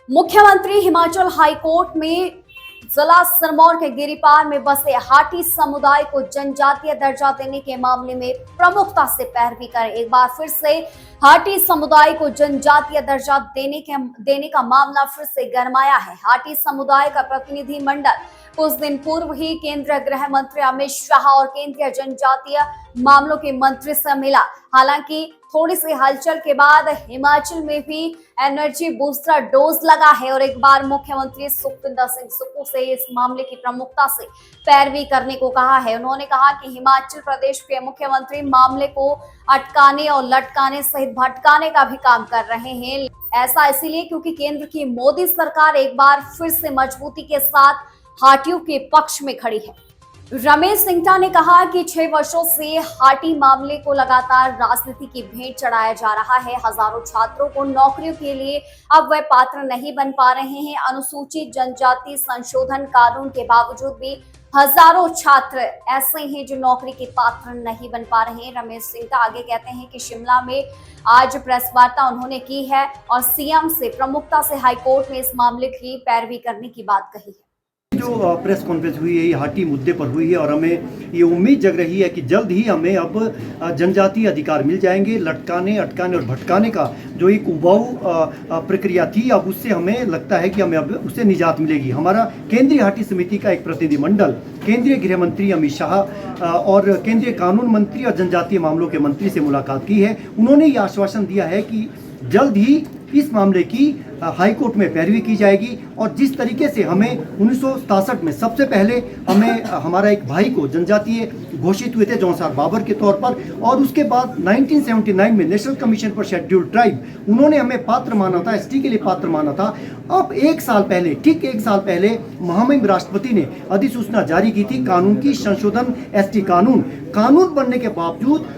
मुख्यमंत्री हिमाचल हाईकोर्ट में जिला सिरमौर के गिरिपार में बसे हाटी समुदाय को जनजातीय दर्जा देने के मामले में प्रमुखता से पैरवी कर एक बार फिर से हाटी समुदाय को जनजातीय दर्जा देने का मामला फिर से गरमाया है। हाटी समुदाय का प्रतिनिधि मंडल कुछ दिन पूर्व ही केंद्रीय गृह मंत्री अमित शाह और केंद्रीय जनजातीय मामलों के मंत्री से मिला। हालांकि थोड़ी सी हलचल के बाद हिमाचल में भी एनर्जी बूस्टर डोज लगा है और एक बार मुख्यमंत्री सुखविंदर सिंह सुक्खू से इस मामले की प्रमुखता से पैरवी करने को कहा है। उन्होंने कहा कि हिमाचल प्रदेश के मुख्यमंत्री मामले को अटकाने और लटकाने सहित भटकाने का भी काम कर रहे हैं। ऐसा इसलिए क्योंकि केंद्र की मोदी सरकार एक बार फिर से मजबूती के साथ हाटियों के पक्ष में खड़ी है। रमेश सिंघटा ने कहा कि 6 वर्षों से हाटी मामले को लगातार राजनीति की भेंट चढ़ाया जा रहा है। हजारों छात्रों को नौकरियों के लिए अब वह पात्र नहीं बन पा रहे हैं। अनुसूचित जनजाति संशोधन कानून के बावजूद भी हजारों छात्र ऐसे हैं जो नौकरी के पात्र नहीं बन पा रहे हैं। रमेश सिंघटा आगे कहते हैं कि शिमला में आज प्रेस वार्ता उन्होंने की है और सीएम से प्रमुखता से हाईकोर्ट में इस मामले की पैरवी करने की बात कही है। जो प्रेस कॉन्फ्रेंस हुई है ये हाटी मुद्दे पर हुई है और हमें ये उम्मीद जग रही है कि जल्द ही हमें अब जनजातीय अधिकार मिल जाएंगे। लटकाने, अटकाने और भटकाने का जो एक उबाऊ प्रक्रिया थी अब उससे हमें लगता है कि हमें अब उससे निजात मिलेगी। हमारा केंद्रीय हाटी समिति का एक प्रतिनिधिमंडल केंद्रीय गृह मंत्री अमित शाह और केंद्रीय कानून मंत्री और जनजातीय मामलों के मंत्री से मुलाकात की है। उन्होंने ये आश्वासन दिया है कि जल्द ही इस मामले की हाईकोर्ट में पैरवी की जाएगी और जिस तरीके से हमें 1967 में सबसे पहले हमें हमारा एक भाई को जनजातीय घोषित हुए थे जौनसार बाबर के तौर पर और उसके बाद 1979 में national commission for scheduled tribe उन्होंने हमें पात्र माना था, एसटी के लिए पात्र माना था। अब एक साल पहले महामहिम राष्ट्रपति ने अधिसूचना जारी की थी कानून की संशोधन एसटी कानून बनने के बावजूद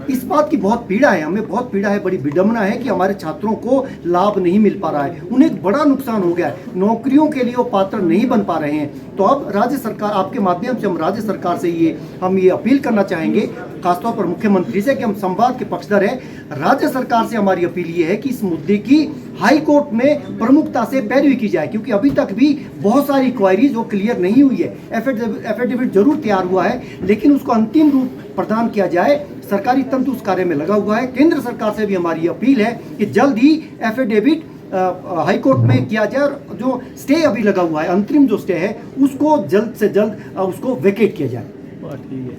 इस बात की बहुत पीड़ा है, हमें बहुत पीड़ा है, बड़ी विडंबना है कि हमारे छात्रों को लाभ नहीं मिल पा रहा है। उन्हें एक बड़ा नुकसान हो गया है, नौकरियों के लिए वो पात्र नहीं बन पा रहे हैं। तो अब राज्य सरकार आपके माध्यम से हम राज्य सरकार से हम ये अपील करना चाहेंगे, खासतौर पर मुख्यमंत्री से कि हम संवाद के पक्षधर हैं। राज्य सरकार से हमारी अपील ये है कि इस मुद्दे की हाई कोर्ट में प्रमुखता से पैरवी की जाए क्योंकि अभी तक भी बहुत सारी क्वायरीज वो क्लियर नहीं हुई है। एफिडेविट जरूर तैयार हुआ है लेकिन उसको अंतिम रूप प्रदान किया जाए। सरकारी तंत्र उस कार्य में लगा हुआ है। केंद्र सरकार से भी हमारी अपील है कि जल्द ही एफिडेविट हाई कोर्ट में किया जाए और जो स्टे अभी लगा हुआ है, अंतरिम जो स्टे है उसको जल्द से जल्द उसको वेकेट किया जाए।